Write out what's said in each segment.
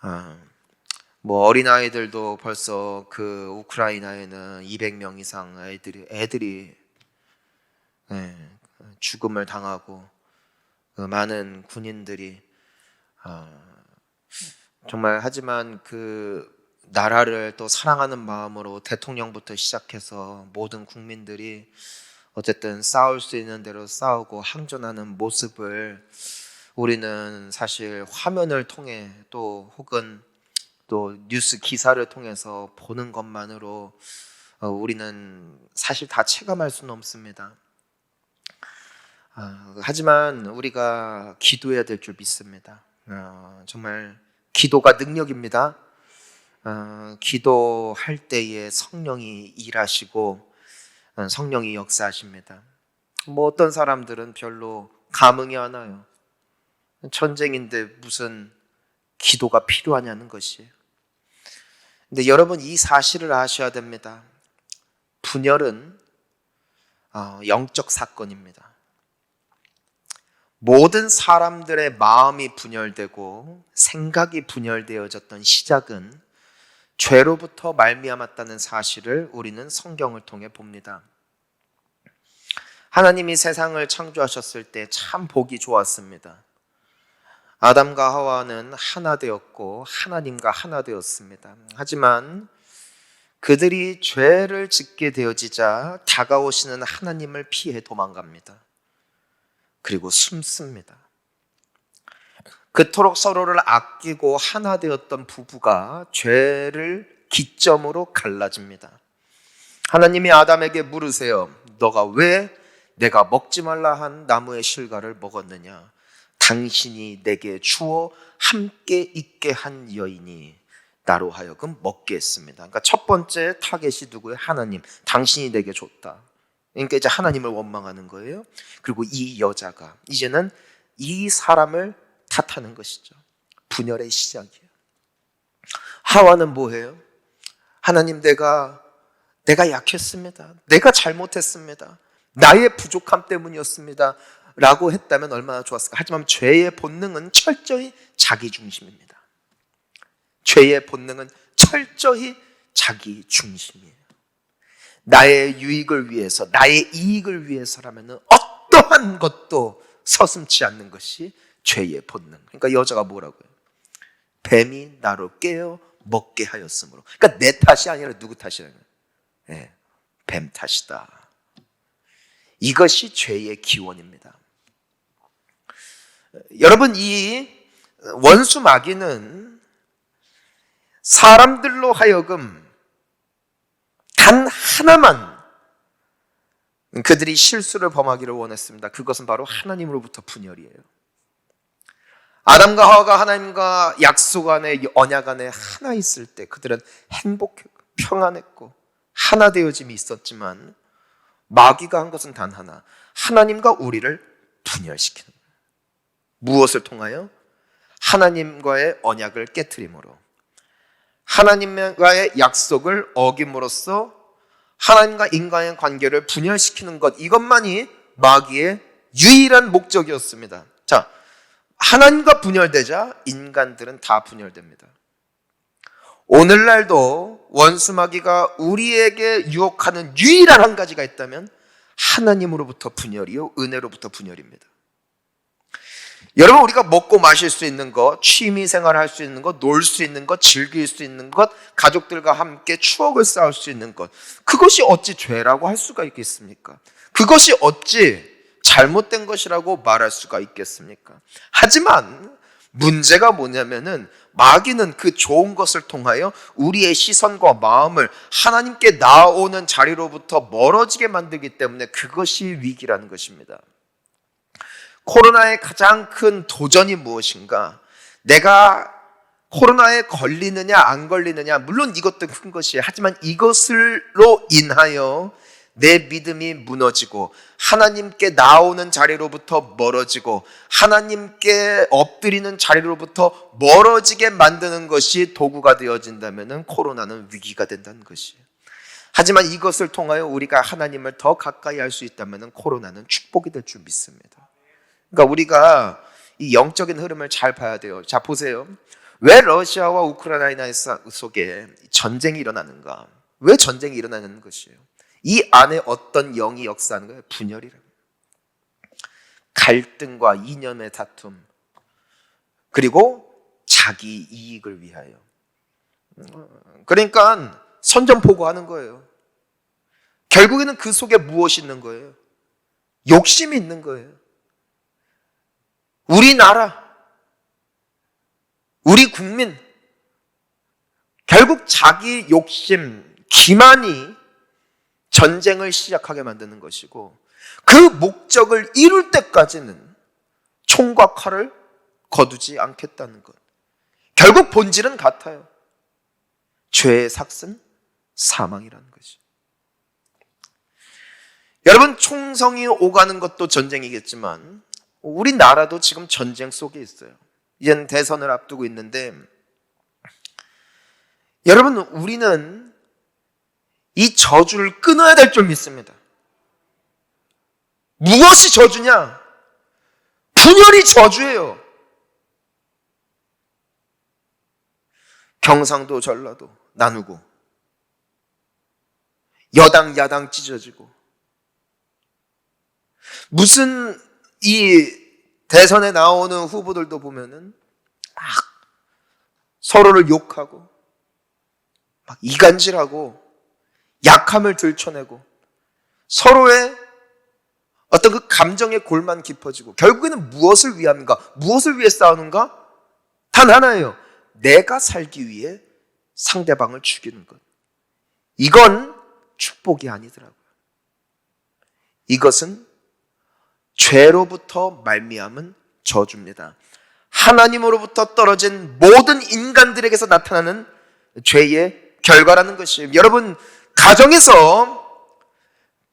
아, 뭐 어린아이들도 벌써 그 우크라이나에는 200명 이상 애들이 예, 죽음을 당하고 그 많은 군인들이 아, 정말 하지만 그 나라를 또 사랑하는 마음으로 대통령부터 시작해서 모든 국민들이 어쨌든 싸울 수 있는 대로 싸우고 항전하는 모습을 우리는 사실 화면을 통해 또 혹은 또 뉴스 기사를 통해서 보는 것만으로 우리는 사실 다 체감할 수는 없습니다. 하지만 우리가 기도해야 될 줄 믿습니다. 정말 기도가 능력입니다. 기도할 때에 성령이 일하시고 성령이 역사하십니다. 뭐 어떤 사람들은 별로 감흥이 안 와요. 전쟁인데 무슨 기도가 필요하냐는 것이에요. 근데 여러분 이 사실을 아셔야 됩니다. 분열은 영적 사건입니다. 모든 사람들의 마음이 분열되고 생각이 분열되어졌던 시작은 죄로부터 말미암았다는 사실을 우리는 성경을 통해 봅니다. 하나님이 세상을 창조하셨을 때 참 보기 좋았습니다. 아담과 하와는 하나 되었고 하나님과 하나 되었습니다. 하지만 그들이 죄를 짓게 되어지자 다가오시는 하나님을 피해 도망갑니다. 그리고 숨습니다. 그토록 서로를 아끼고 하나 되었던 부부가 죄를 기점으로 갈라집니다. 하나님이 아담에게 물으세요. 너가 왜 내가 먹지 말라 한 나무의 실과를 먹었느냐? 당신이 내게 주어 함께 있게 한 여인이 나로 하여금 먹게 했습니다. 그러니까 첫 번째 타겟이 누구예요? 하나님. 당신이 내게 줬다. 그러니까 이제 하나님을 원망하는 거예요. 그리고 이 여자가 이제는 이 사람을 탓하는 것이죠. 분열의 시작이에요. 하와는 뭐예요? 하나님 내가 약했습니다. 내가 잘못했습니다. 나의 부족함 때문이었습니다. 라고 했다면 얼마나 좋았을까. 하지만 죄의 본능은 철저히 자기 중심입니다. 죄의 본능은 철저히 자기 중심이에요. 나의 유익을 위해서, 나의 이익을 위해서라면 어떠한 것도 서슴지 않는 것이 죄의 본능. 그러니까 여자가 뭐라고요? 뱀이 나로 깨어 먹게 하였으므로. 그러니까 내 탓이 아니라 누구 탓이라는 거예요? 네, 뱀 탓이다. 이것이 죄의 기원입니다. 여러분 이 원수 마귀는 사람들로 하여금 단 하나만 그들이 실수를 범하기를 원했습니다. 그것은 바로 하나님으로부터 분열이에요. 아담과 하와가 하나님과 약속 안에 언약 안에 하나 있을 때 그들은 행복했고 평안했고 하나 되어짐이 있었지만 마귀가 한 것은 단 하나, 하나님과 우리를 분열시키는 거예요. 무엇을 통하여? 하나님과의 언약을 깨트림으로, 하나님과의 약속을 어김으로써 하나님과 인간의 관계를 분열시키는 것, 이것만이 마귀의 유일한 목적이었습니다. 자, 하나님과 분열되자 인간들은 다 분열됩니다. 오늘날도 원수 마귀가 우리에게 유혹하는 유일한 한 가지가 있다면 하나님으로부터 분열이요, 은혜로부터 분열입니다. 여러분 우리가 먹고 마실 수 있는 것, 취미 생활할 수 있는 것, 놀 수 있는 것, 즐길 수 있는 것, 가족들과 함께 추억을 쌓을 수 있는 것, 그것이 어찌 죄라고 할 수가 있겠습니까? 그것이 어찌 잘못된 것이라고 말할 수가 있겠습니까? 하지만 문제가 뭐냐면은 마귀는 그 좋은 것을 통하여 우리의 시선과 마음을 하나님께 나아오는 자리로부터 멀어지게 만들기 때문에 그것이 위기라는 것입니다. 코로나의 가장 큰 도전이 무엇인가? 내가 코로나에 걸리느냐 안 걸리느냐, 물론 이것도 큰 것이에요. 하지만 이것으로 인하여 내 믿음이 무너지고 하나님께 나오는 자리로부터 멀어지고 하나님께 엎드리는 자리로부터 멀어지게 만드는 것이 도구가 되어진다면 코로나는 위기가 된다는 것이에요. 하지만 이것을 통하여 우리가 하나님을 더 가까이 할 수 있다면 코로나는 축복이 될 줄 믿습니다. 그러니까 우리가 이 영적인 흐름을 잘 봐야 돼요. 자, 보세요. 왜 러시아와 우크라이나 속에 전쟁이 일어나는가? 왜 전쟁이 일어나는 것이에요? 이 안에 어떤 영이 역사하는 거예요? 분열이라고. 갈등과 이념의 다툼, 그리고 자기 이익을 위하여. 그러니까 선전포고하는 거예요. 결국에는 그 속에 무엇이 있는 거예요? 욕심이 있는 거예요. 우리나라, 우리 국민, 결국 자기 욕심, 기만이 전쟁을 시작하게 만드는 것이고, 그 목적을 이룰 때까지는 총과 칼을 거두지 않겠다는 것. 결국 본질은 같아요. 죄의 삭은 사망이라는 것이. 여러분, 총성이 오가는 것도 전쟁이겠지만 우리나라도 지금 전쟁 속에 있어요. 이제는 대선을 앞두고 있는데, 여러분, 우리는 이 저주를 끊어야 될 줄 믿습니다. 무엇이 저주냐? 분열이 저주예요. 경상도 전라도 나누고, 여당 야당 찢어지고, 무슨 이 대선에 나오는 후보들도 보면은 막 서로를 욕하고 막 이간질하고 약함을 들춰내고 서로의 어떤 그 감정의 골만 깊어지고, 결국에는 무엇을 위함인가? 무엇을 위해 싸우는가? 단 하나예요. 내가 살기 위해 상대방을 죽이는 것. 이건 축복이 아니더라고요. 이것은 죄로부터 말미암은 저주입니다. 하나님으로부터 떨어진 모든 인간들에게서 나타나는 죄의 결과라는 것이에요. 여러분, 가정에서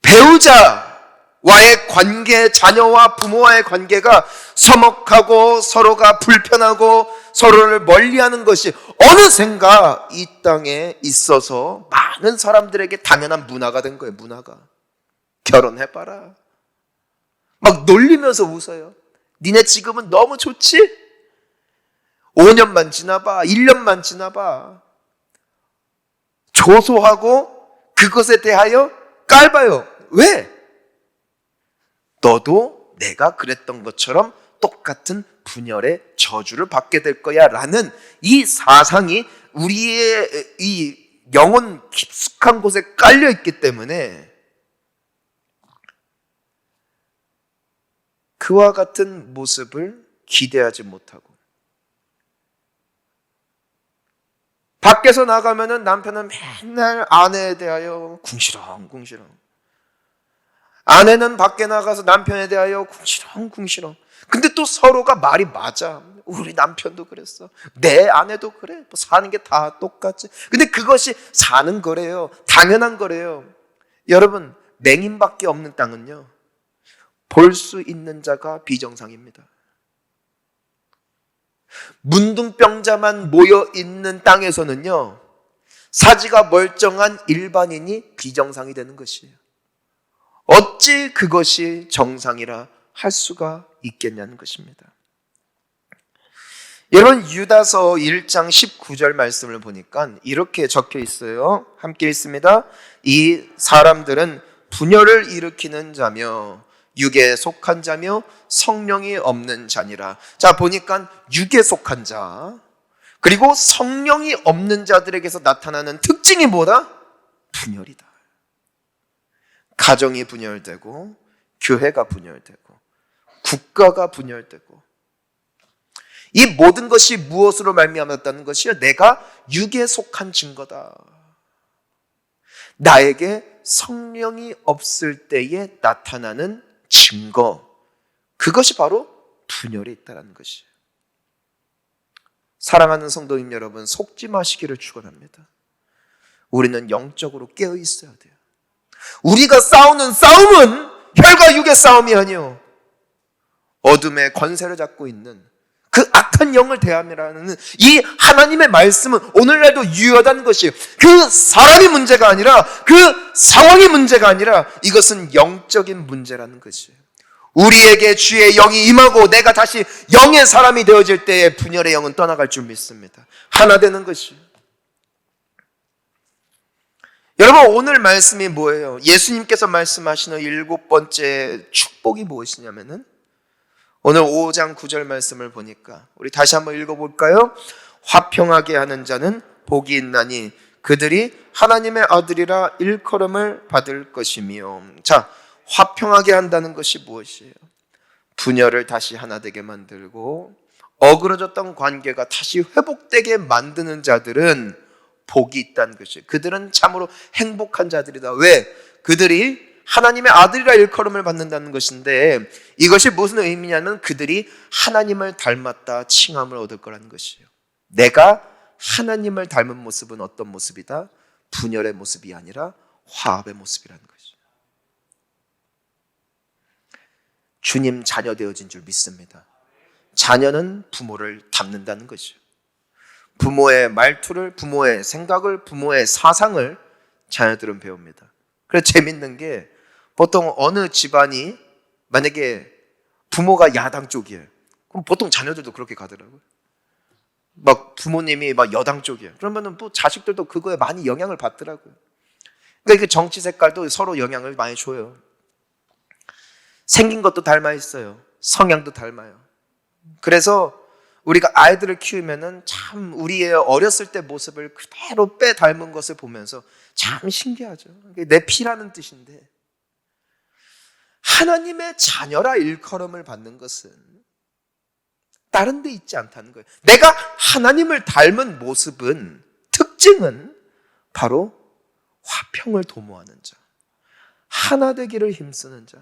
배우자와의 관계, 자녀와 부모와의 관계가 서먹하고 서로가 불편하고 서로를 멀리하는 것이 어느샌가 이 땅에 있어서 많은 사람들에게 당연한 문화가 된 거예요. 문화가. 결혼해봐라. 막 놀리면서 웃어요. 니네 지금은 너무 좋지? 5년만 지나봐, 1년만 지나봐. 조소하고 그것에 대하여 깔봐요. 왜? 너도 내가 그랬던 것처럼 똑같은 분열의 저주를 받게 될 거야 라는 이 사상이 우리의 이 영혼 깊숙한 곳에 깔려 있기 때문에 그와 같은 모습을 기대하지 못하고, 밖에서 나가면은 남편은 맨날 아내에 대하여 궁시렁궁시렁, 아내는 밖에 나가서 남편에 대하여 궁시렁궁시렁. 근데 또 서로가 말이 맞아. 우리 남편도 그랬어, 내 아내도 그래, 뭐 사는 게 다 똑같지. 근데 그것이 사는 거래요. 당연한 거래요. 여러분, 맹인밖에 없는 땅은요, 볼 수 있는 자가 비정상입니다. 문둥병자만 모여 있는 땅에서는요, 사지가 멀쩡한 일반인이 비정상이 되는 것이에요. 어찌 그것이 정상이라 할 수가 있겠냐는 것입니다. 여러분, 유다서 1장 19절 말씀을 보니까 이렇게 적혀 있어요. 함께 읽습니다. 이 사람들은 분열을 일으키는 자며 육에 속한 자며 성령이 없는 자니라. 자, 보니까 육에 속한 자, 그리고 성령이 없는 자들에게서 나타나는 특징이 뭐다? 분열이다. 가정이 분열되고, 교회가 분열되고, 국가가 분열되고, 이 모든 것이 무엇으로 말미암았다는 것이요? 내가 육에 속한 증거다. 나에게 성령이 없을 때에 나타나는 증거, 그것이 바로 분열에 있다는 것이에요. 사랑하는 성도님 여러분, 속지 마시기를 축원합니다. 우리는 영적으로 깨어 있어야 돼요. 우리가 싸우는 싸움은 혈과 육의 싸움이 아니요, 어둠의 권세를 잡고 있는 그 악한 영을 대함이라는 이 하나님의 말씀은 오늘날도 유효하다는 것이에요. 그 사람이 문제가 아니라, 그 상황이 문제가 아니라, 이것은 영적인 문제라는 것이에요. 우리에게 주의 영이 임하고 내가 다시 영의 사람이 되어질 때에 분열의 영은 떠나갈 줄 믿습니다. 하나 되는 것이요. 여러분, 오늘 말씀이 뭐예요? 예수님께서 말씀하시는 7번째 축복이 무엇이냐면은 오늘 5장 9절 말씀을 보니까 우리 다시 한번 읽어볼까요? 화평하게 하는 자는 복이 있나니 그들이 하나님의 아들이라 일컬음을 받을 것이며. 자, 화평하게 한다는 것이 무엇이에요? 분열을 다시 하나 되게 만들고 어그러졌던 관계가 다시 회복되게 만드는 자들은 복이 있다는 것이에요. 그들은 참으로 행복한 자들이다. 왜? 그들이 하나님의 아들이라 일컬음을 받는다는 것인데, 이것이 무슨 의미냐면 그들이 하나님을 닮았다 칭함을 얻을 거라는 것이에요. 내가 하나님을 닮은 모습은 어떤 모습이다? 분열의 모습이 아니라 화합의 모습이라는 것이죠. 주님 자녀 되어진 줄 믿습니다. 자녀는 부모를 닮는다는 것이죠. 부모의 말투를, 부모의 생각을, 부모의 사상을 자녀들은 배웁니다. 그래서 재밌는 게 보통 어느 집안이 만약에 부모가 야당 쪽이에요. 그럼 보통 자녀들도 그렇게 가더라고요. 막 부모님이 막 여당 쪽이에요. 그러면은 뭐 자식들도 그거에 많이 영향을 받더라고요. 그러니까 그 정치 색깔도 서로 영향을 많이 줘요. 생긴 것도 닮아 있어요. 성향도 닮아요. 그래서 우리가 아이들을 키우면은 참 우리의 어렸을 때 모습을 그대로 빼 닮은 것을 보면서 참 신기하죠. 내 피라는 뜻인데, 하나님의 자녀라 일컬음을 받는 것은 다른 데 있지 않다는 거예요. 내가 하나님을 닮은 모습은, 특징은 바로 화평을 도모하는 자, 하나 되기를 힘쓰는 자.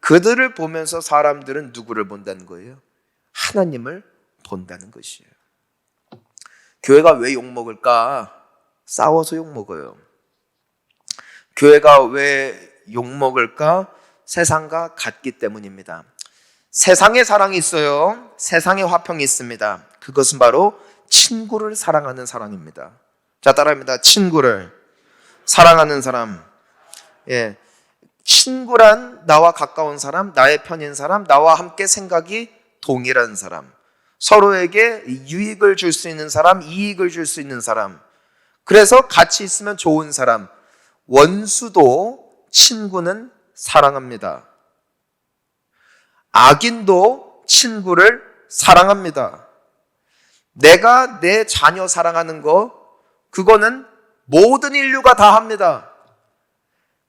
그들을 보면서 사람들은 누구를 본다는 거예요? 하나님을 본다는 것이에요. 교회가 왜 욕먹을까? 싸워서 욕먹어요. 교회가 왜 욕먹을까? 세상과 같기 때문입니다. 세상에 사랑이 있어요. 세상에 화평이 있습니다. 그것은 바로 친구를 사랑하는 사랑입니다. 자, 따라합니다. 친구를 사랑하는 사람. 예, 친구란 나와 가까운 사람, 나의 편인 사람, 나와 함께 생각이 동일한 사람, 서로에게 유익을 줄 수 있는 사람, 이익을 줄 수 있는 사람, 그래서 같이 있으면 좋은 사람. 원수도 친구는 사랑합니다. 악인도 친구를 사랑합니다. 내가 내 자녀 사랑하는 거, 그거는 모든 인류가 다 합니다.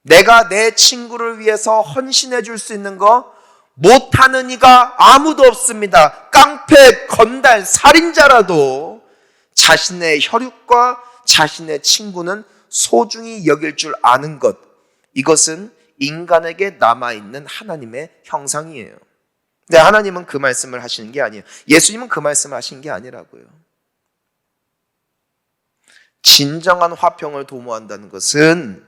내가 내 친구를 위해서 헌신해 줄 수 있는 거 못하는 이가 아무도 없습니다. 깡패, 건달, 살인자라도 자신의 혈육과 자신의 친구는 소중히 여길 줄 아는 것, 이것은 인간에게 남아있는 하나님의 형상이에요. 근데 하나님은 그 말씀을 하시는 게 아니에요. 예수님은 그 말씀을 하신 게 아니라고요. 진정한 화평을 도모한다는 것은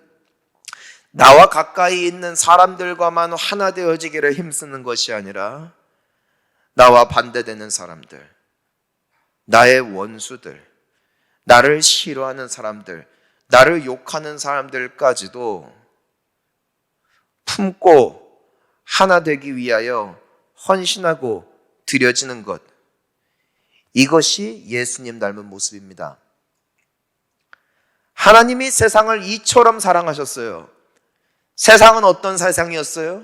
나와 가까이 있는 사람들과만 하나 되어지기를 힘쓰는 것이 아니라 나와 반대되는 사람들, 나의 원수들, 나를 싫어하는 사람들, 나를 욕하는 사람들까지도 품고 하나 되기 위하여 헌신하고 드려지는 것, 이것이 예수님 닮은 모습입니다. 하나님이 세상을 이처럼 사랑하셨어요. 세상은 어떤 세상이었어요?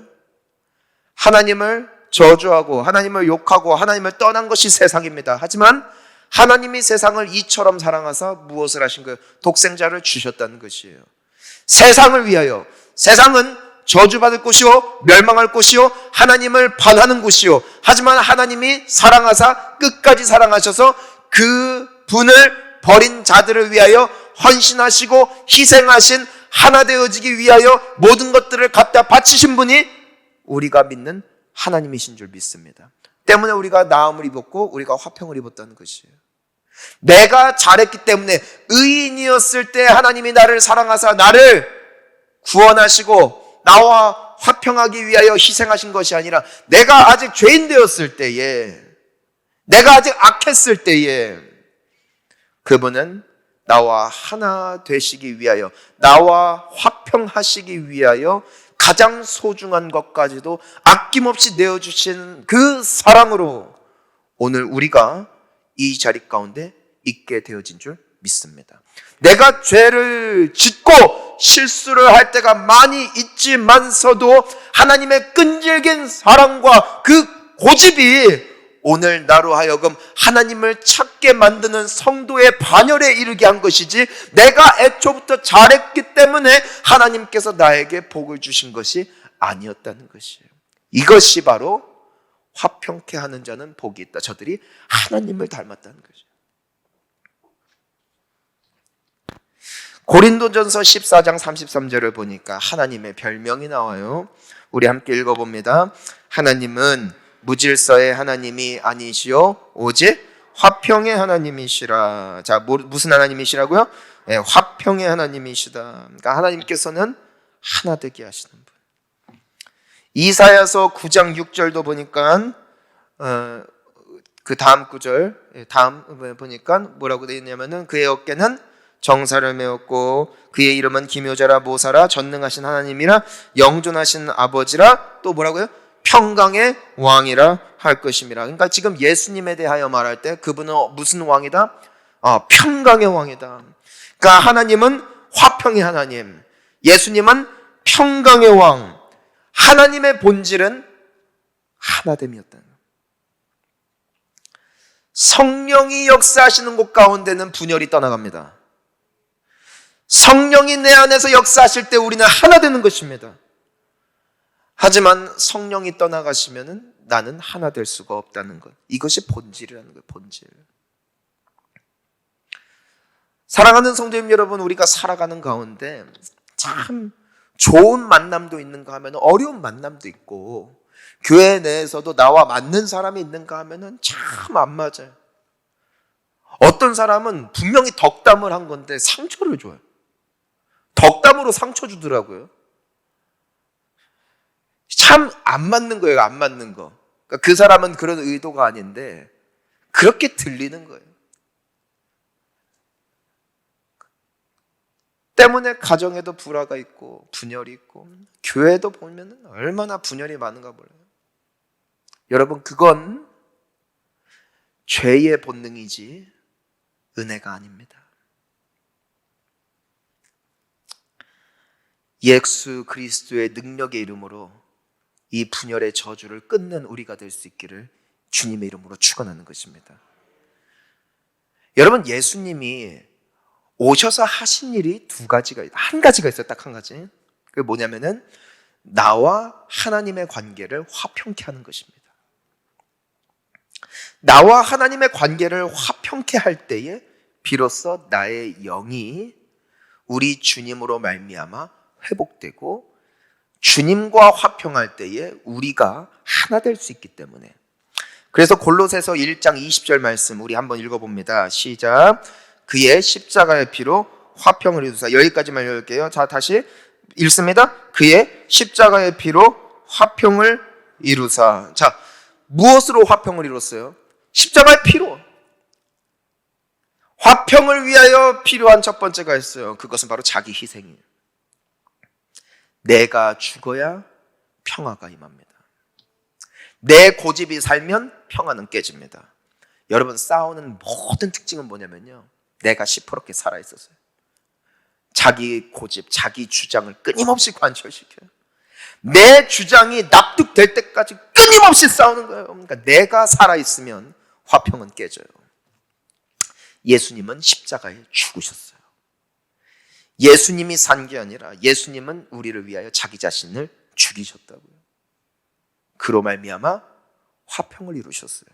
하나님을 저주하고 하나님을 욕하고 하나님을 떠난 것이 세상입니다. 하지만 하나님이 세상을 이처럼 사랑하사 무엇을 하신 거예요? 독생자를 주셨다는 것이에요. 세상을 위하여. 세상은 저주받을 곳이요, 멸망할 곳이요, 하나님을 반하는 곳이요. 하지만 하나님이 사랑하사 끝까지 사랑하셔서 그 분을 버린 자들을 위하여 헌신하시고 희생하신, 하나 되어지기 위하여 모든 것들을 갖다 바치신 분이 우리가 믿는 하나님이신 줄 믿습니다. 때문에 우리가 나음을 입었고 우리가 화평을 입었다는 것이에요. 내가 잘했기 때문에, 의인이었을 때 하나님이 나를 사랑하사 나를 구원하시고 나와 화평하기 위하여 희생하신 것이 아니라, 내가 아직 죄인 되었을 때에, 내가 아직 악했을 때에 그분은 나와 하나 되시기 위하여, 나와 화평하시기 위하여 가장 소중한 것까지도 아낌없이 내어주신 그 사랑으로 오늘 우리가 이 자리 가운데 있게 되어진 줄 믿습니다. 내가 죄를 짓고 실수를 할 때가 많이 있지만서도 하나님의 끈질긴 사랑과 그 고집이 오늘 나로 하여금 하나님을 찾게 만드는 성도의 반열에 이르게 한 것이지, 내가 애초부터 잘했기 때문에 하나님께서 나에게 복을 주신 것이 아니었다는 것이에요. 이것이 바로 화평케 하는 자는 복이 있다. 저들이 하나님을 닮았다는 거죠. 고린도전서 14장 33절을 보니까 하나님의 별명이 나와요. 우리 함께 읽어봅니다. 하나님은 무질서의 하나님이 아니시오 오직 화평의 하나님이시라. 자, 무슨 하나님이시라고요? 네, 화평의 하나님이시다. 그러니까 하나님께서는 하나 되게 하시는 분. 이사야서 9장 6절도 보니까 그 다음 구절, 다음 보니까 뭐라고 되어 있냐면은 그의 어깨는 정사를 메었고 그의 이름은 기묘자라 모사라 전능하신 하나님이라 영존하신 아버지라, 또 뭐라고요? 평강의 왕이라 할 것임이라. 그러니까 지금 예수님에 대하여 말할 때 그분은 무슨 왕이다? 평강의 왕이다. 그러니까 하나님은 화평의 하나님, 예수님은 평강의 왕. 하나님의 본질은 하나됨이었다는 거예요. 성령이 역사하시는 곳 가운데는 분열이 떠나갑니다. 성령이 내 안에서 역사하실 때 우리는 하나 되는 것입니다. 하지만 성령이 떠나가시면 나는 하나 될 수가 없다는 것. 이것이 본질이라는 거예요. 본질. 사랑하는 성도님 여러분, 우리가 살아가는 가운데 참 좋은 만남도 있는가 하면 어려운 만남도 있고, 교회 내에서도 나와 맞는 사람이 있는가 하면 참 안 맞아요. 어떤 사람은 분명히 덕담을 한 건데 상처를 줘요. 덕담으로 상처 주더라고요. 참 안 맞는 거예요. 안 맞는 거. 그러니까 그 사람은 그런 의도가 아닌데 그렇게 들리는 거예요. 때문에 가정에도 불화가 있고 분열이 있고, 교회도 보면 얼마나 분열이 많은가 몰라요. 여러분, 그건 죄의 본능이지 은혜가 아닙니다. 예수 그리스도의 능력의 이름으로 이 분열의 저주를 끊는 우리가 될 수 있기를 주님의 이름으로 축원하는 것입니다. 여러분, 예수님이 오셔서 하신 일이 한 가지가 있어요. 딱 한 가지. 그게 뭐냐면은 나와 하나님의 관계를 화평케 하는 것입니다. 나와 하나님의 관계를 화평케 할 때에 비로소 나의 영이 우리 주님으로 말미암아 회복되고, 주님과 화평할 때에 우리가 하나 될 수 있기 때문에. 그래서 골로새서 1장 20절 말씀 우리 한번 읽어봅니다. 시작. 그의 십자가의 피로 화평을 이루사. 여기까지만 읽을게요. 자, 다시 읽습니다. 그의 십자가의 피로 화평을 이루사. 자, 무엇으로 화평을 이뤘어요? 십자가의 피로. 화평을 위하여 필요한 첫 번째가 있어요. 그것은 바로 자기 희생이에요. 내가 죽어야 평화가 임합니다. 내 고집이 살면 평화는 깨집니다. 여러분, 싸우는 모든 특징은 뭐냐면요, 내가 시퍼렇게 살아있었어요. 자기 고집, 자기 주장을 끊임없이 관철시켜요. 내 주장이 납득될 때까지 끊임없이 싸우는 거예요. 그러니까 내가 살아있으면 화평은 깨져요. 예수님은 십자가에 죽으셨어요. 예수님이 산 게 아니라 예수님은 우리를 위하여 자기 자신을 죽이셨다고요. 그로 말미암아 화평을 이루셨어요.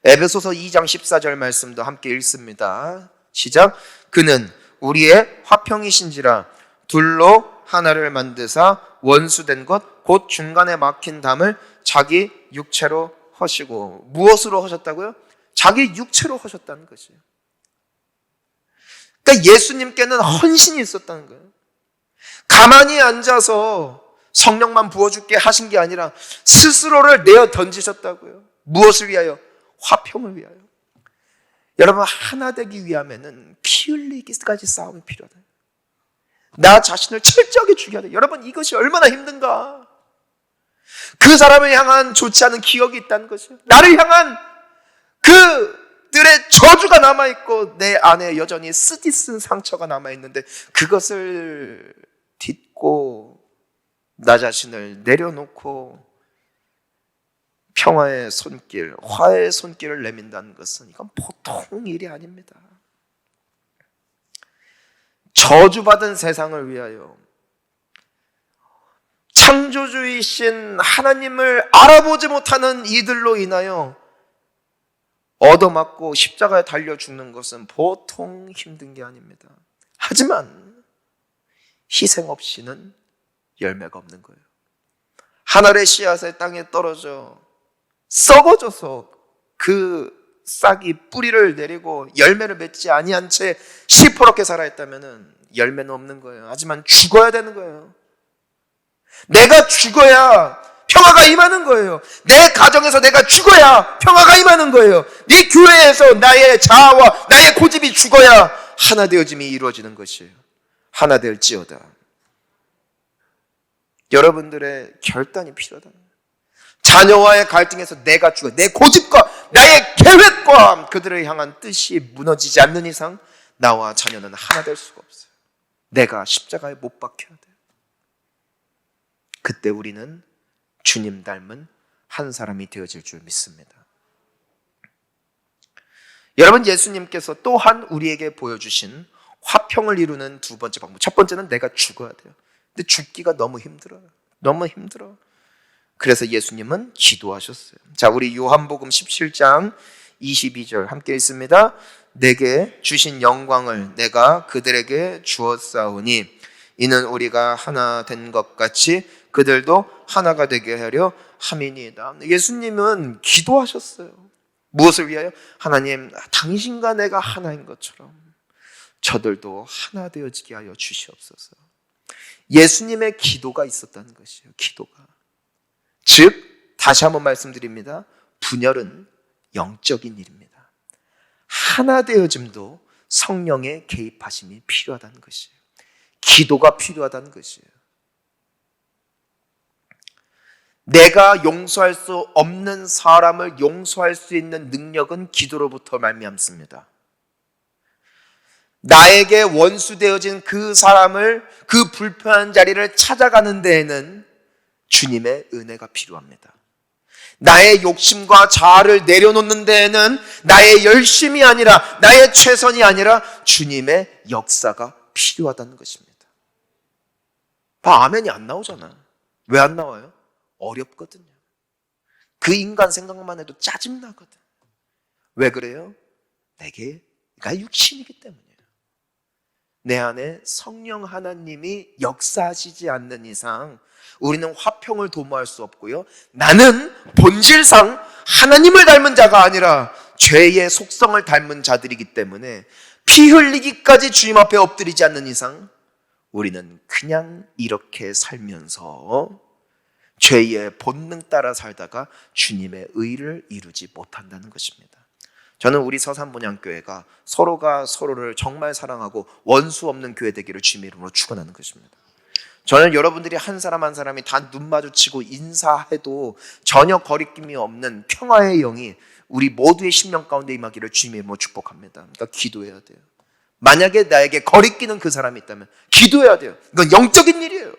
에베소서 2장 14절 말씀도 함께 읽습니다. 시작. 그는 우리의 화평이신지라 둘로 하나를 만드사 원수된 것 곧 중간에 막힌 담을 자기 육체로 하시고. 무엇으로 하셨다고요? 자기 육체로 하셨다는 것이에요. 그러니까 예수님께는 헌신이 있었다는 거예요. 가만히 앉아서 성령만 부어줄게 하신 게 아니라 스스로를 내어 던지셨다고요. 무엇을 위하여? 화평을 위하여. 여러분, 하나 되기 위하면은 피 흘리기까지 싸움이 필요하다. 나 자신을 철저하게 죽여야 돼. 여러분, 이것이 얼마나 힘든가. 그 사람을 향한 좋지 않은 기억이 있다는 것이요. 나를 향한 그들의 저주가 남아있고 내 안에 여전히 쓰디쓴 상처가 남아있는데 그것을 딛고 나 자신을 내려놓고 평화의 손길, 화해의 손길을 내민다는 것은 이건 보통 일이 아닙니다. 저주받은 세상을 위하여 창조주이신 하나님을 알아보지 못하는 이들로 인하여 얻어맞고 십자가에 달려 죽는 것은 보통 힘든 게 아닙니다. 하지만 희생 없이는 열매가 없는 거예요. 하늘의 씨앗의 땅에 떨어져 썩어져서 그 싹이 뿌리를 내리고 열매를 맺지 아니한 채 시퍼렇게 살아있다면 열매는 없는 거예요. 하지만 죽어야 되는 거예요. 내가 죽어야 평화가 임하는 거예요. 내 가정에서 내가 죽어야 평화가 임하는 거예요. 네 교회에서 나의 자아와 나의 고집이 죽어야 하나 되어짐이 이루어지는 것이에요. 하나 될지어다. 여러분들의 결단이 필요하다. 자녀와의 갈등에서 내가 죽어 내 고집과 나의 계획과 그들을 향한 뜻이 무너지지 않는 이상 나와 자녀는 하나 될 수가 없어요. 내가 십자가에 못 박혀야 돼요. 그때 우리는 주님 닮은 한 사람이 되어질 줄 믿습니다. 여러분, 예수님께서 또한 우리에게 보여주신 화평을 이루는 두 번째 방법. 첫 번째는 내가 죽어야 돼요. 근데 죽기가 너무 힘들어요. 너무 힘들어. 그래서 예수님은 기도하셨어요. 자, 우리 요한복음 17장 22절 함께 읽습니다. 내게 주신 영광을 내가 그들에게 주었사오니 이는 우리가 하나 된 것 같이 그들도 하나가 되게 하려 함이니이다. 예수님은 기도하셨어요. 무엇을 위하여? 하나님, 당신과 내가 하나인 것처럼 저들도 하나 되어지게 하여 주시옵소서. 예수님의 기도가 있었다는 것이에요. 기도가. 즉, 다시 한번 말씀드립니다. 분열은 영적인 일입니다. 하나 되어짐도 성령의 개입하심이 필요하다는 것이에요. 기도가 필요하다는 것이에요. 내가 용서할 수 없는 사람을 용서할 수 있는 능력은 기도로부터 말미암습니다. 나에게 원수 되어진 그 사람을 그 불편한 자리를 찾아가는 데에는 주님의 은혜가 필요합니다. 나의 욕심과 자아를 내려놓는 데에는 나의 열심이 아니라 나의 최선이 아니라 주님의 역사가 필요하다는 것입니다. 아멘이 안 나오잖아. 왜 안 나와요? 어렵거든요. 그 인간 생각만 해도 짜증나거든. 왜 그래요? 내가 육신이기 때문이에요. 내 안에 성령 하나님이 역사하시지 않는 이상 우리는 화평을 도모할 수 없고요. 나는 본질상 하나님을 닮은 자가 아니라 죄의 속성을 닮은 자들이기 때문에 피 흘리기까지 주님 앞에 엎드리지 않는 이상 우리는 그냥 이렇게 살면서 죄의 본능 따라 살다가 주님의 의를 이루지 못한다는 것입니다. 저는 우리 서산본향교회가 서로가 서로를 정말 사랑하고 원수 없는 교회 되기를 주님의 이름으로 축원하는 것입니다. 저는 여러분들이 한 사람 한 사람이 다 눈 마주치고 인사해도 전혀 거리낌이 없는 평화의 영이 우리 모두의 심령 가운데 임하기를 주님의 이름으로 축복합니다. 그러니까 기도해야 돼요. 만약에 나에게 거리끼는 그 사람이 있다면 기도해야 돼요. 이건 영적인 일이에요.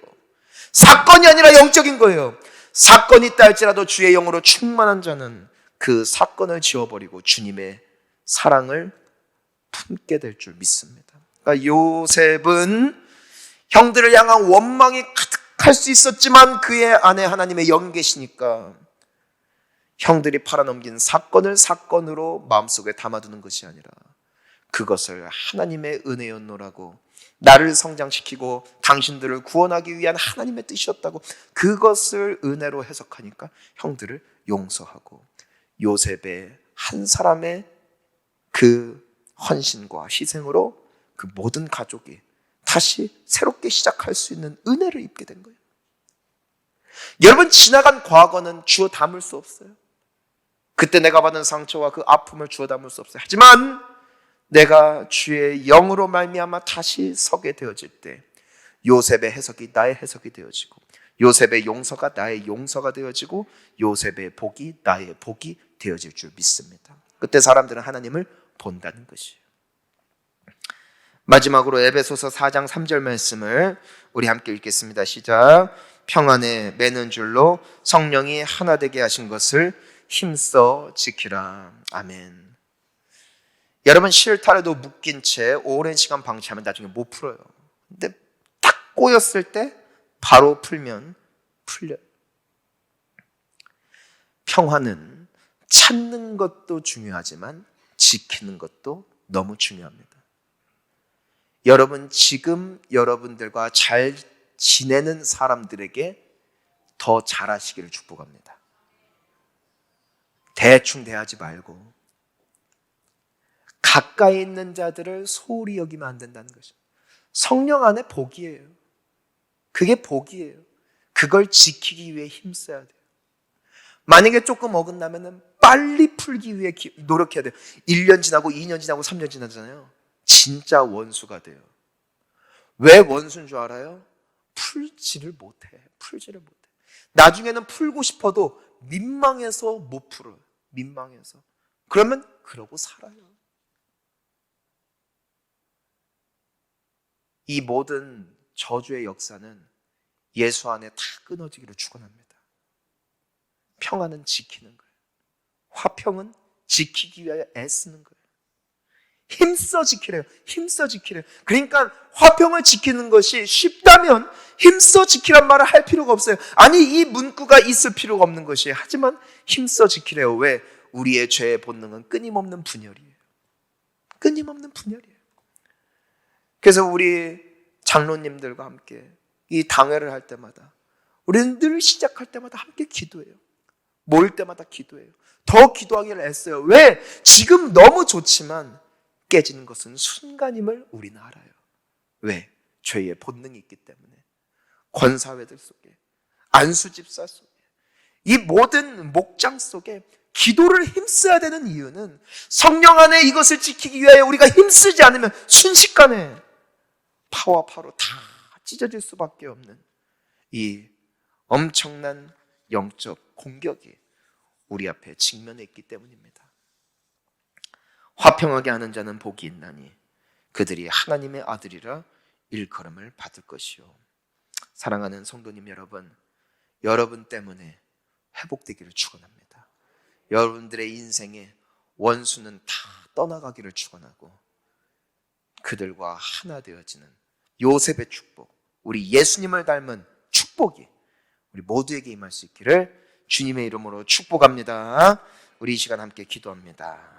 사건이 아니라 영적인 거예요. 사건이 있다 할지라도 주의 영으로 충만한 자는 그 사건을 지워버리고 주님의 사랑을 품게 될 줄 믿습니다. 그러니까 요셉은 형들을 향한 원망이 가득할 수 있었지만 그의 안에 하나님의 영이 계시니까 형들이 팔아넘긴 사건을 사건으로 마음속에 담아두는 것이 아니라 그것을 하나님의 은혜였노라고, 나를 성장시키고 당신들을 구원하기 위한 하나님의 뜻이었다고 그것을 은혜로 해석하니까 형들을 용서하고 요셉의 한 사람의 그 헌신과 희생으로 그 모든 가족이 다시 새롭게 시작할 수 있는 은혜를 입게 된 거예요. 여러분, 지나간 과거는 주워 담을 수 없어요. 그때 내가 받은 상처와 그 아픔을 주워 담을 수 없어요. 하지만 내가 주의 영으로 말미암아 다시 서게 되어질 때 요셉의 해석이 나의 해석이 되어지고, 요셉의 용서가 나의 용서가 되어지고, 요셉의 복이 나의 복이 되어질 줄 믿습니다. 그때 사람들은 하나님을 본다는 것이에요. 마지막으로 에베소서 4장 3절 말씀을 우리 함께 읽겠습니다. 시작. 평안에 매는 줄로 성령이 하나 되게 하신 것을 힘써 지키라. 아멘. 여러분, 실타래도 묶인 채 오랜 시간 방치하면 나중에 못 풀어요. 근데 딱 꼬였을 때 바로 풀면 풀려요. 평화는 찾는 것도 중요하지만 지키는 것도 너무 중요합니다. 여러분, 지금 여러분들과 잘 지내는 사람들에게 더 잘하시기를 축복합니다. 대충 대하지 말고 가까이 있는 자들을 소홀히 여기면 안 된다는 것입니다. 성령 안에 복이에요. 그게 복이에요. 그걸 지키기 위해 힘써야 돼요. 만약에 조금 어긋나면 빨리 풀기 위해 노력해야 돼요. 1년 지나고 2년 지나고 3년 지나잖아요. 진짜 원수가 돼요. 왜 원수인 줄 알아요? 풀지를 못해. 나중에는 풀고 싶어도 민망해서 못 풀어요. 민망해서. 그러면 그러고 살아요. 이 모든 저주의 역사는 예수 안에 다 끊어지기를 축원합니다. 평안은 지키는 거예요. 화평은 지키기 위하여 애쓰는 거예요. 힘써 지키래요. 그러니까 화평을 지키는 것이 쉽다면 힘써 지키란 말을 할 필요가 없어요. 아니, 이 문구가 있을 필요가 없는 것이에요. 하지만 힘써 지키래요. 왜? 우리의 죄의 본능은 끊임없는 분열이에요. 그래서 우리 장로님들과 함께 이 당회를 할 때마다, 우리는 늘 시작할 때마다 함께 기도해요. 모일 때마다 기도해요. 더 기도하기를 애써요. 왜? 지금 너무 좋지만 깨지는 것은 순간임을 우리는 알아요. 왜? 죄의 본능이 있기 때문에. 권사회들 속에, 안수집사 속에, 이 모든 목장 속에 기도를 힘써야 되는 이유는 성령 안에 이것을 지키기 위하여 우리가 힘쓰지 않으면 순식간에 파와 파로 다 찢어질 수밖에 없는 이 엄청난 영적 공격이 우리 앞에 직면해 있기 때문입니다. 화평하게 하는 자는 복이 있나니 그들이 하나님의 아들이라 일컬음을 받을 것이요. 사랑하는 성도님 여러분, 여러분 때문에 회복되기를 축원합니다. 여러분들의 인생에 원수는 다 떠나가기를 축원하고 그들과 하나 되어지는 요셉의 축복, 우리 예수님을 닮은 축복이 우리 모두에게 임할 수 있기를 주님의 이름으로 축복합니다. 우리 이 시간 함께 기도합니다.